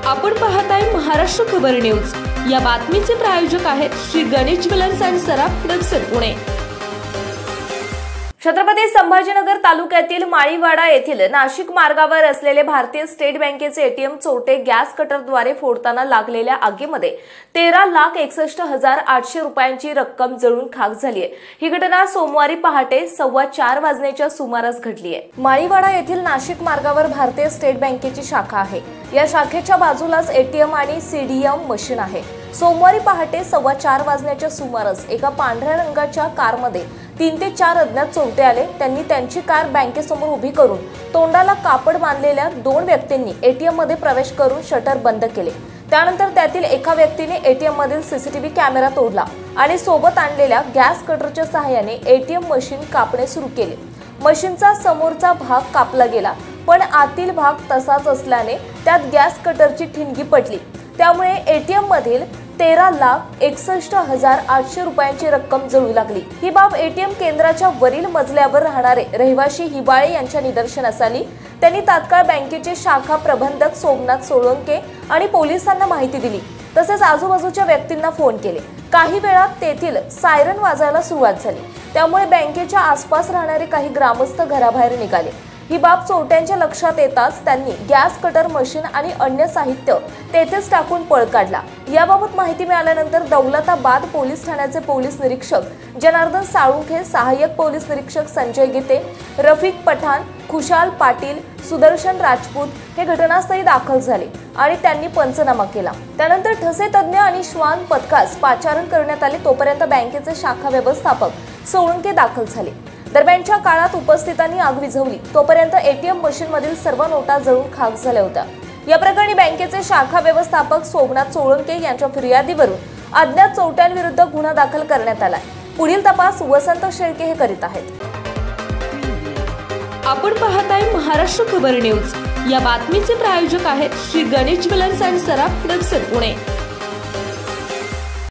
आपण पाहताय महाराष्ट्र खबर न्यूज। या बातमीचे प्रायोजक आहेत श्री गणेश ज्वेलर्स अँड सराफ दक्षिण पुणे। छत्रपती संभाजीनगर तालुक्यातील माळीवाडा येथील नाशिक मार्गावर असलेले भारतीय स्टेट बँकेचे एटीएम चोरटे गॅस कटरद्वारे फोडताना लागलेल्या आगीमध्ये 13,61,800 रुपयांची रक्कम जळून खाक झाली आहे। ही घटना सोमवारी पहाटे 4:15 वाजण्याच्या सुमारास घडली आहे। माळीवाडा येथील नाशिक मार्गावर भारतीय स्टेट बँकेची शाखा आहे। या शाखेच्या बाजूलाच एटीएम आणि सीडीएम मशीन आहे। सोमवारी पहाटे 4:15 वाजण्याच्या सुमारास एका पांढऱ्या रंगाच्या कारमध्ये 3 ते 4 अज्ञात चोरटे आले। त्यांनी त्यांची कार बँकेसमोर उभी करून तोंडाला कापड बांधलेल्या 2 व्यक्तींनी एटीएम मध्ये प्रवेश करून शटर बंद केले। त्यानंतर त्यातील एका व्यक्तीने एटीएम मधील सीसीटीव्ही कॅमेरा तोडला आणि सोबत आणलेल्या गॅस कटरच्या सहाय्याने एटीएम मशीन कापणे सुरू केले। मशीनचा समोरचा भाग कापला गेला, पण आतील भाग तसाच असल्याने त्यात गॅस कटरची ठिणगी पडली। त्यामुळे एटीएम मधील 13,61,800 रुपयांची रक्कम जळू लागली। ही बाब एटीएम केंद्राच्या वरील मजल्यावर राहणारे रहिवाशी हिबाळे यांच्या निदर्शनास आली। त्यांनी तात्काळ बँकेचे शाखा प्रबंधक सोमनाथ सोळंके आणि पोलिसांना माहिती दिली, तसेच आजूबाजूच्या व्यक्तींना फोन केले। काही वेळात तेथील सायरन वाजायला सुरुवात झाली, त्यामुळे बँकेच्या आसपास राहणारे काही ग्रामस्थ घराबाहेर निघाले। ही बाब चोरट्यांच्या लक्षात येताच त्यांनी गॅस कटर मशीन आणि अन्य साहित्य तेथेच टाकून पळ काढला। याबाबत माहिती मिळाल्यानंतर दौलताबाद पोलीस ठाण्याचे पोलीस निरीक्षक जनार्दन साळुंखे, सहाय्यक पोलीस निरीक्षक संजय गीते, रफिक पठाण, खुशाल पाटील, सुदर्शन राजपूत हे घटनास्थळी दाखल झाले आणि त्यांनी पंचनामा केला। त्यानंतर ठसे तज्ञ आणि श्वान पथकास पाचारण करण्यात आले। तोपर्यंत बँकेचे शाखा व्यवस्थापक सोळंके दाखल झाले। दरम्यानच्या काळात उपस्थितांनी आग विझवली। तोपर्यंत एटीएम मशीन मधील सर्व नोटा जळून खाक झाल्या होत्या। या प्रकरणी बँकेचे शाखा व्यवस्थापक सोमनाथ सोळंके यांच्या फिर्यादीवरून अज्ञात चोरट्यांविरुद्ध गुन्हा दाखल करण्यात आलाय। पुढील तपास वसंत शेळके हे करीत आहेत। आपण पाहताय महाराष्ट्र खबर न्यूज। या बातमीचे प्रायोजक आहेत श्री गणेश ज्वेलर्स अँड सराफ दक्षिण पुणे।